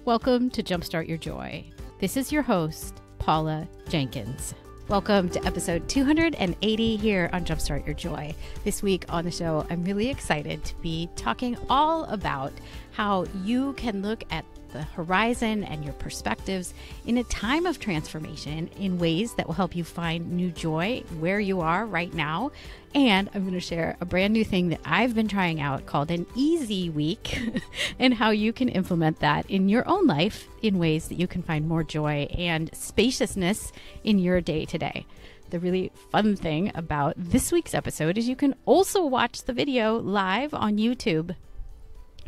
Welcome to Jumpstart Your Joy. This is your host, Paula Jenkins. Welcome to episode 280 here on Jumpstart Your Joy. This week on the show, I'm really excited to be talking all about how you can look at the horizon and your perspectives in a time of transformation in ways that will help you find new joy where you are right now. And I'm going to share a brand new thing that I've been trying out called an easy week and how you can implement that in your own life in ways that you can find more joy and spaciousness in your day to day. The really fun thing about this week's episode is you can also watch the video live on YouTube,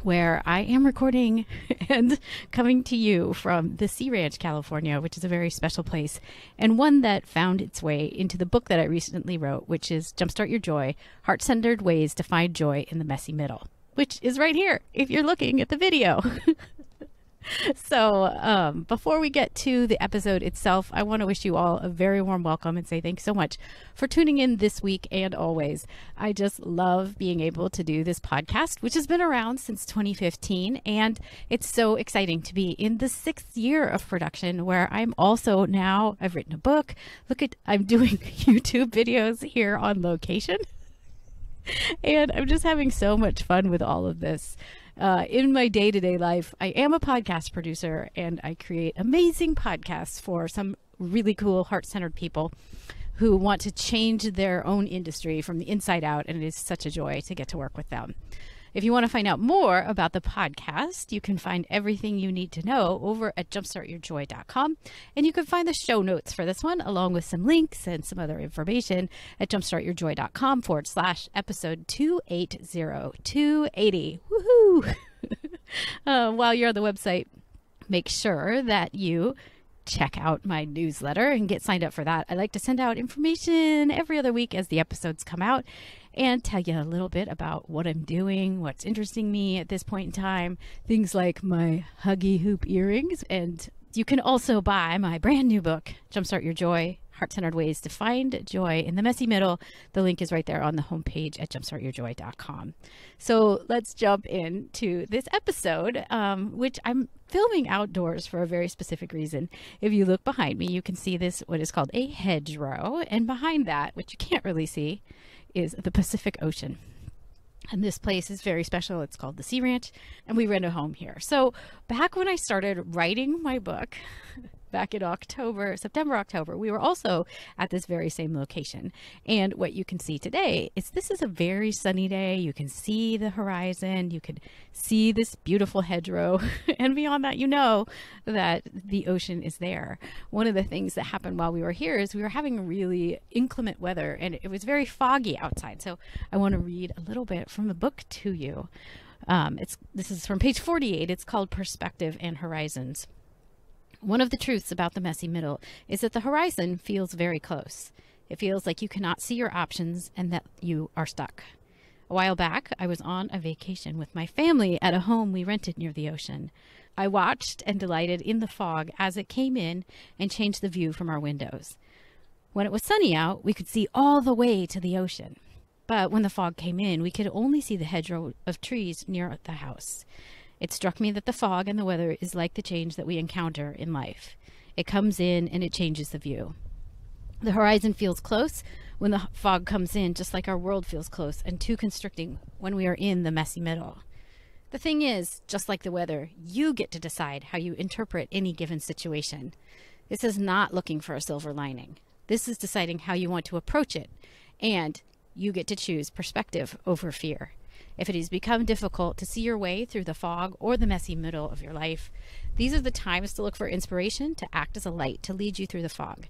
where I am recording and coming to you from the Sea Ranch, California, which is a very special place and one that found its way into the book that I recently wrote, which is Jumpstart Your Joy, Heart-Centered Ways to Find Joy in the Messy Middle, which is right here if you're looking at the video. So before we get to the episode itself, I want to wish you all a very warm welcome and say thanks so much for tuning in this week and always. I just love being able to do this podcast, which has been around since 2015. And it's so exciting to be in the 6th year of production, where I'm also now, I've written a book. I'm doing YouTube videos here on location. And I'm just having so much fun with all of this. In my day-to-day life, I am a podcast producer and I create amazing podcasts for some really cool heart-centered people who want to change their own industry from the inside out, and it is such a joy to get to work with them. If you want to find out more about the podcast, you can find everything you need to know over at jumpstartyourjoy.com. And you can find the show notes for this one, along with some links and some other information at jumpstartyourjoy.com/episode 280. Woohoo! While you're on the website, make sure that you check out my newsletter and get signed up for that. I like to send out information every other week as the episodes come out and tell you a little bit about what I'm doing, what's interesting me at this point in time, things like my Huggy Hoop earrings. And you can also buy my brand new book, Jumpstart Your Joy, Heart-Centered Ways to Find Joy in the Messy Middle. The link is right there on the homepage at jumpstartyourjoy.com. So let's jump into this episode, which I'm filming outdoors for a very specific reason. If you look behind me, you can see this, what is called a hedgerow. And behind that, which you can't really see, is the Pacific Ocean. And this place is very special. It's called the Sea Ranch, and we rent a home here. So back when I started writing my book, back in September, October, we were also at this very same location. And what you can see today is this is a very sunny day. You can see the horizon. You can see this beautiful hedgerow. And beyond that, you know that the ocean is there. One of the things that happened while we were here is we were having really inclement weather, and it was very foggy outside. So I want to read a little bit from the book to you. This is from page 48. It's called Perspective and Horizons. One of the truths about the messy middle is that the horizon feels very close. It feels like you cannot see your options and that you are stuck. A while back, I was on a vacation with my family at a home we rented near the ocean. I watched and delighted in the fog as it came in and changed the view from our windows. When it was sunny out, we could see all the way to the ocean. But when the fog came in, we could only see the hedgerow of trees near the house. It struck me that the fog and the weather is like the change that we encounter in life. It comes in and it changes the view. The horizon feels close when the fog comes in, just like our world feels close and too constricting when we are in the messy middle. The thing is, just like the weather, you get to decide how you interpret any given situation. This is not looking for a silver lining. This is deciding how you want to approach it, and you get to choose perspective over fear. If it has become difficult to see your way through the fog or the messy middle of your life, these are the times to look for inspiration to act as a light to lead you through the fog.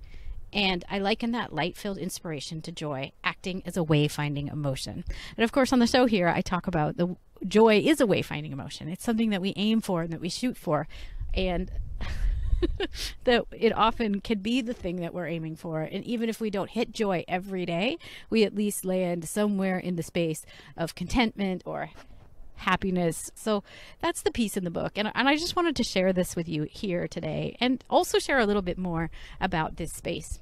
And I liken that light-filled inspiration to joy, acting as a way-finding emotion. And of course, on the show here, I talk about the joy is a way-finding emotion. It's something that we aim for and that we shoot for. And that it often can be the thing that we're aiming for. And even if we don't hit joy every day, we at least land somewhere in the space of contentment or happiness. So that's the piece in the book. And I just wanted to share this with you here today and also share a little bit more about this space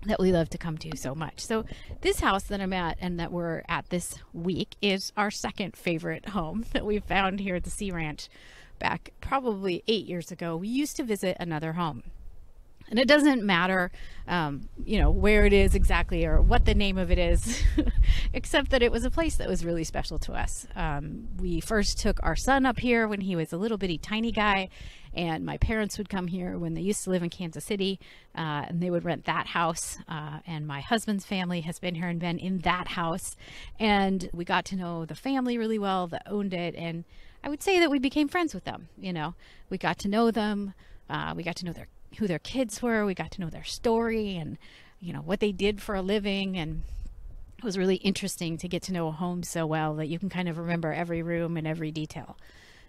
that we love to come to so much. So this house that I'm at and that we're at this week is our second favorite home that we've found here at the Sea Ranch. back probably 8 years ago, we used to visit another home. And it doesn't matter, where it is exactly or what the name of it is, except that it was a place that was really special to us. We first took our son up here when he was a little bitty tiny guy, and my parents would come here when they used to live in Kansas City, and they would rent that house. And my husband's family has been here and been in that house. And we got to know the family really well that owned it. And I would say that we became friends with them. We got to know them. We got to know who their kids were. We got to know their story and, what they did for a living. And it was really interesting to get to know a home so well that you can kind of remember every room and every detail.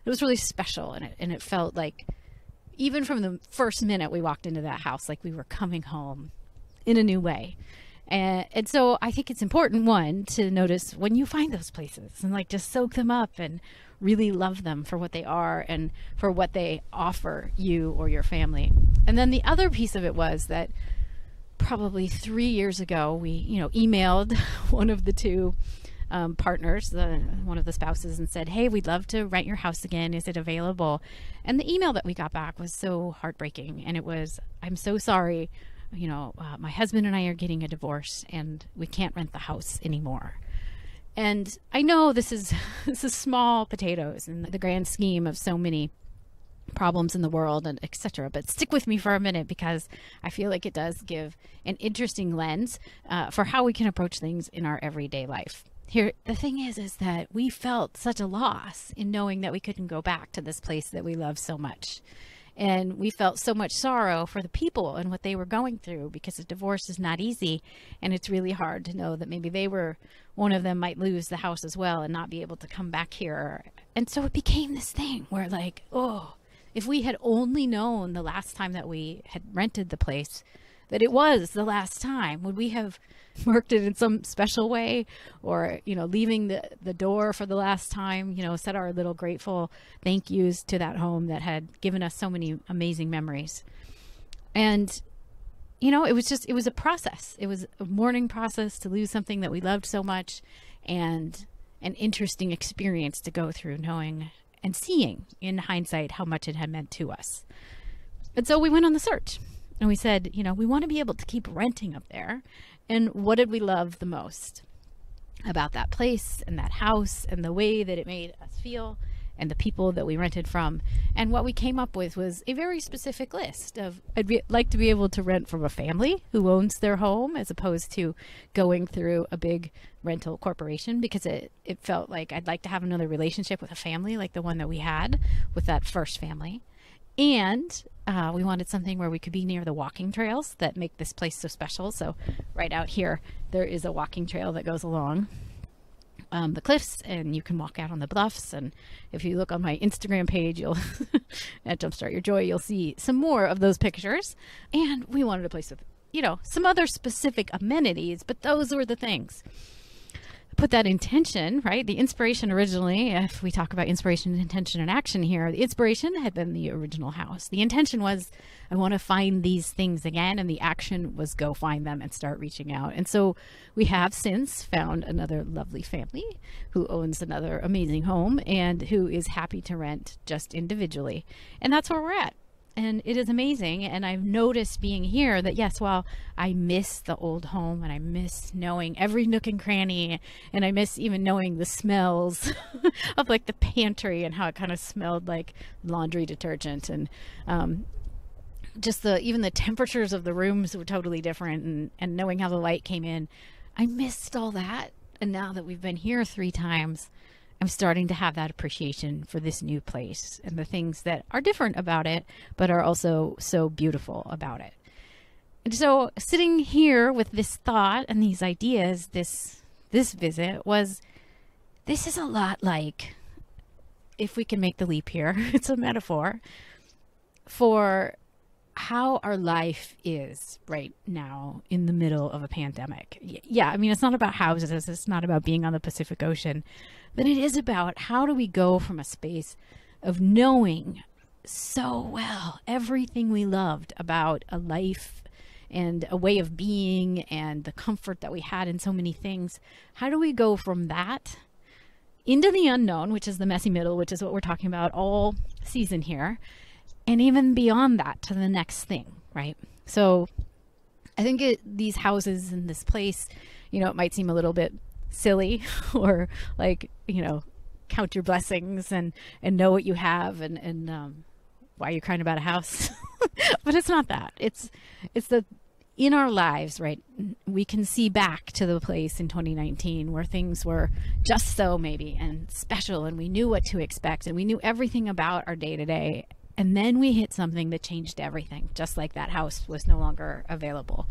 It was really special. And it felt like, even from the first minute we walked into that house, like we were coming home in a new way. And so I think it's important, one, to notice when you find those places and like just soak them up and really love them for what they are and for what they offer you or your family. And then the other piece of it was that probably 3 years ago, we, emailed one of the two partners, one of the spouses, and said, hey, we'd love to rent your house again. Is it available? And the email that we got back was so heartbreaking. And it was, I'm so sorry. My husband and I are getting a divorce and we can't rent the house anymore. And I know this is small potatoes in the grand scheme of so many problems in the world and etc. But stick with me for a minute, because I feel like it does give an interesting lens for how we can approach things in our everyday life. Here, the thing is that we felt such a loss in knowing that we couldn't go back to this place that we love so much. And we felt so much sorrow for the people and what they were going through, because a divorce is not easy. And it's really hard to know that maybe one of them might lose the house as well and not be able to come back here. And so it became this thing where like, oh, if we had only known the last time that we had rented the place, that it was the last time, would we have marked it in some special way, or, leaving the door for the last time, said our little grateful thank yous to that home that had given us so many amazing memories. And, it was a process. It was a mourning process to lose something that we loved so much, and an interesting experience to go through, knowing and seeing in hindsight how much it had meant to us. And so we went on the search. And we said, we want to be able to keep renting up there. And what did we love the most about that place and that house and the way that it made us feel and the people that we rented from? And what we came up with was a very specific list of, like to be able to rent from a family who owns their home, as opposed to going through a big rental corporation, because it felt like I'd like to have another relationship with a family like the one that we had with that first family. And we wanted something where we could be near the walking trails that make this place so special. So right out here, there is a walking trail that goes along the cliffs, and you can walk out on the bluffs. And if you look on my Instagram page, you'll at Jumpstart Your Joy, you'll see some more of those pictures. And we wanted a place with, some other specific amenities, but those were the things. Put that intention, right? The inspiration originally, if we talk about inspiration, intention, and action here, the inspiration had been the original house. The intention was, I want to find these things again. And the action was go find them and start reaching out. And so we have since found another lovely family who owns another amazing home and who is happy to rent just individually. And that's where we're at. And it is amazing. And I've noticed being here that, yes, while I miss the old home and I miss knowing every nook and cranny, and I miss even knowing the smells of like the pantry and how it kind of smelled like laundry detergent, and just even the temperatures of the rooms were totally different, and knowing how the light came in, I missed all that. And now that we've been here 3 times, I'm starting to have that appreciation for this new place and the things that are different about it, but are also so beautiful about it. And so sitting here with this thought and these ideas, this visit was, this is a lot like, if we can make the leap here, it's a metaphor for how our life is right now in the middle of a pandemic. Yeah, I mean, it's not about houses, it's not about being on the Pacific Ocean, but it is about how do we go from a space of knowing so well everything we loved about a life and a way of being and the comfort that we had in so many things. How do we go from that into the unknown, which is the messy middle, which is what we're talking about all season here, and even beyond that to the next thing, right? So I think these houses in this place, you know, it might seem a little bit silly or like, you know, count your blessings and know what you have and why you're crying about a house. But it's not that. It's the in our lives, right? We can see back to the place in 2019 where things were just so maybe and special, and we knew what to expect and we knew everything about our day to day. And then we hit something that changed everything, just like that house was no longer available.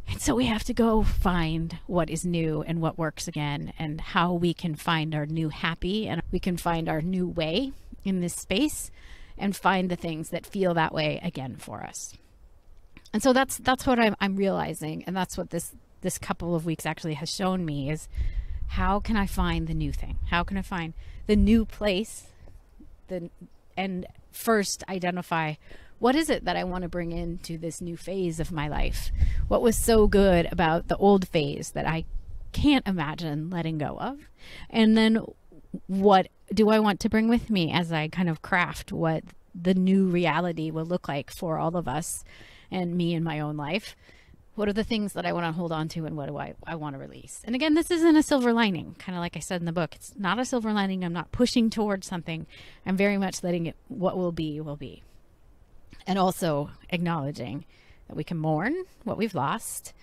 And so we have to go find what is new and what works again, and how we can find our new happy, and we can find our new way in this space and find the things that feel that way again for us. And so that's what I'm realizing, and that's what this couple of weeks actually has shown me, is how can I find the new thing? How can I find the new place? And first identify, what is it that I want to bring into this new phase of my life? What was so good about the old phase that I can't imagine letting go of? And then what do I want to bring with me as I kind of craft what the new reality will look like for all of us and me in my own life? What are the things that I want to hold on to, and what do I want to release? And again, this isn't a silver lining, kind of like I said in the book. It's not a silver lining. I'm not pushing towards something. I'm very much letting it, what will be, will be. And also acknowledging that we can mourn what we've lost,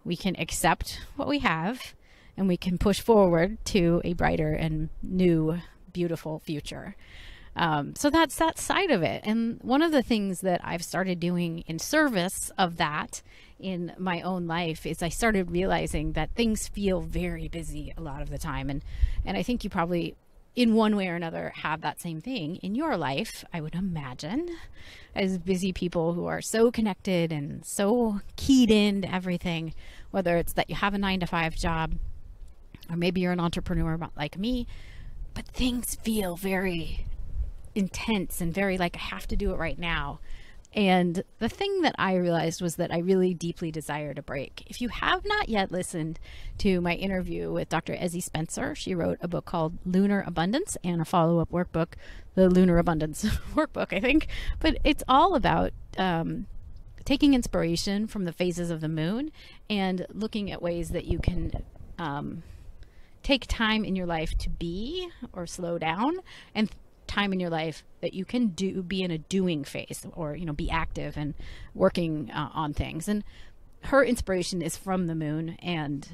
we can accept what we have, and we can push forward to a brighter and new, beautiful future. So that's that side of it. And one of the things that I've started doing in service of that in my own life is I started realizing that things feel very busy a lot of the time. And I think you probably, in one way or another, have that same thing in your life, I would imagine, as busy people who are so connected and so keyed into everything, whether it's that you have a 9-to-5 job, or maybe you're an entrepreneur like me, but things feel very intense and very like I have to do it right now. And the thing that I realized was that I really deeply desired a break. If you have not yet listened to my interview with Dr. Ezzie Spencer, she wrote a book called Lunar Abundance and a follow-up workbook, the Lunar Abundance Workbook, I think. But it's all about taking inspiration from the phases of the moon and looking at ways that you can take time in your life to be or slow down, and time in your life that you can be in a doing phase, or, you know, be active and working on things. And her inspiration is from the moon, and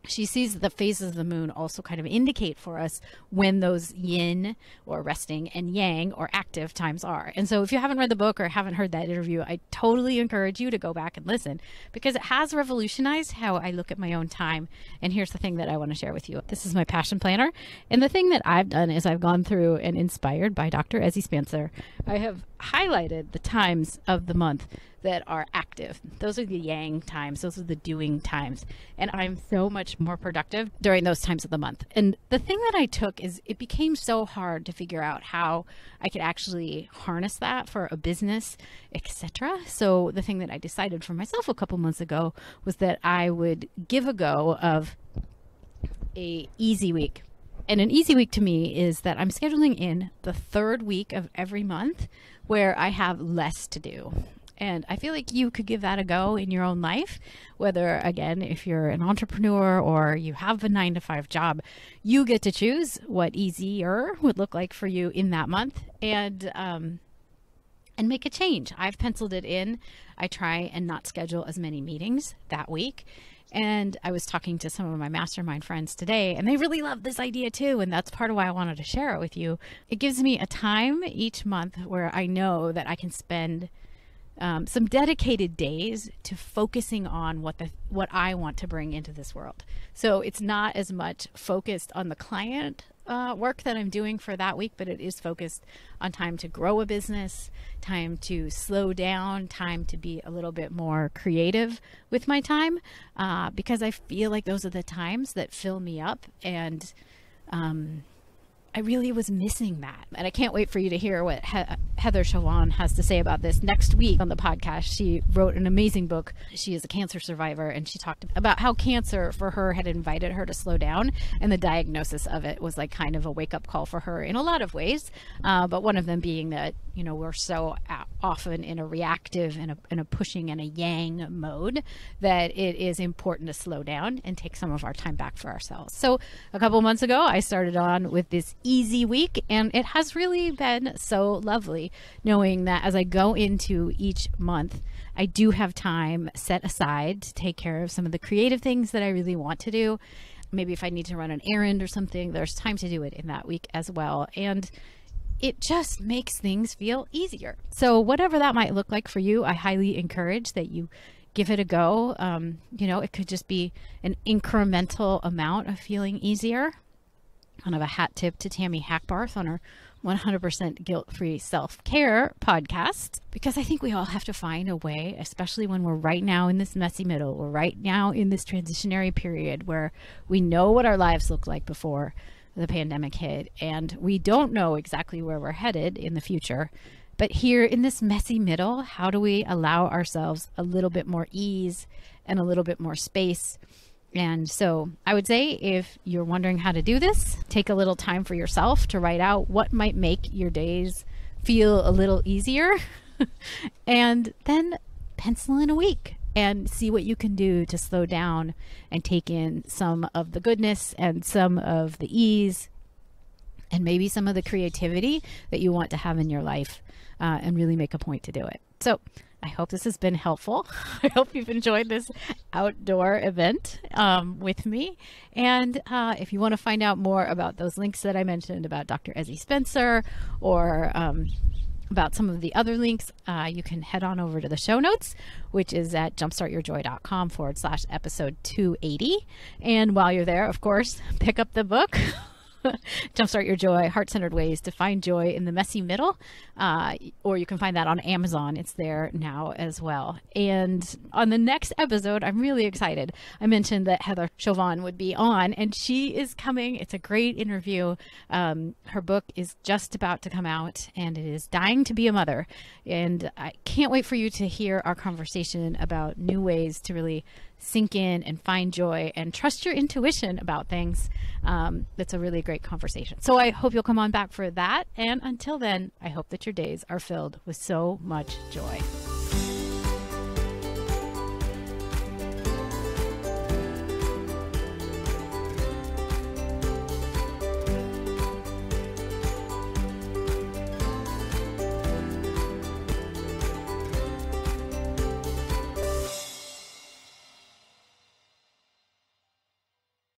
she sees that the phases of the moon also kind of indicate for us when those yin or resting and yang or active times are. And so if you haven't read the book or haven't heard that interview, I totally encourage you to go back and listen, because it has revolutionized how I look at my own time. And here's the thing that I want to share with you. This is my passion planner. And the thing that I've done is I've gone through, and inspired by Dr. Ezzie Spencer, I have highlighted the times of the month that are active. Those are the yang times. Those are the doing times. And I'm so much more productive during those times of the month. And the thing that I took is it became so hard to figure out how I could actually harness that for a business, etc. So the thing that I decided for myself a couple months ago was that I would give a go of a easy week. And an easy week to me is that I'm scheduling in the third week of every month where I have less to do. And I feel like you could give that a go in your own life, whether, again, if you're an entrepreneur or you have a 9-to-5 job, you get to choose what easier would look like for you in that month, and make a change. I've penciled it in. I try and not schedule as many meetings that week. And I was talking to some of my mastermind friends today, and they really love this idea too. And that's part of why I wanted to share it with you. It gives me a time each month where I know that I can spend some dedicated days to focusing on what I want to bring into this world. So it's not as much focused on the client work that I'm doing for that week, but it is focused on time to grow a business, time to slow down, time to be a little bit more creative with my time, because I feel like those are the times that fill me up and I really was missing that. And I can't wait for you to hear what Heather Chauvin has to say about this next week on the podcast. She wrote an amazing book. She is a cancer survivor, and she talked about how cancer for her had invited her to slow down, and the diagnosis of it was like kind of a wake-up call for her in a lot of ways. But one of them being that, you know, we're so often in a reactive and a pushing and a yang mode that it is important to slow down and take some of our time back for ourselves. So a couple months ago, I started on with this easy week, and it has really been so lovely knowing that as I go into each month, I do have time set aside to take care of some of the creative things that I really want to do. Maybe if I need to run an errand or something, there's time to do it in that week as well. And it just makes things feel easier. So whatever that might look like for you, I highly encourage that you give it a go. You know, it could just be an incremental amount of feeling easier. Kind of a hat tip to Tammy Hackbarth on her 100% guilt-free self-care podcast, because I think we all have to find a way, especially when we're right now in this messy middle, we're right now in this transitionary period where we know what our lives looked like before the pandemic hit, and we don't know exactly where we're headed in the future. But here in this messy middle, how do we allow ourselves a little bit more ease and a little bit more space? And so I would say if you're wondering how to do this, take a little time for yourself to write out what might make your days feel a little easier and then pencil in a week and see what you can do to slow down and take in some of the goodness and some of the ease and maybe some of the creativity that you want to have in your life, and really make a point to do it. So I hope this has been helpful. I hope you've enjoyed this outdoor event with me. And if you want to find out more about those links that I mentioned about Dr. Ezzie Spencer or about some of the other links, you can head on over to the show notes, which is at jumpstartyourjoy.com/episode 280. And while you're there, of course, pick up the book. Jumpstart Your Joy, Heart-Centered Ways to Find Joy in the Messy Middle. Or you can find that on Amazon. It's there now as well. And on the next episode, I'm really excited. I mentioned that Heather Chauvin would be on, and she is coming. It's a great interview. Her book is just about to come out, and it is Dying to Be a Mother. And I can't wait for you to hear our conversation about new ways to really sink in and find joy and trust your intuition about things. It's a really great conversation. So I hope you'll come on back for that. And until then, I hope that your days are filled with so much joy.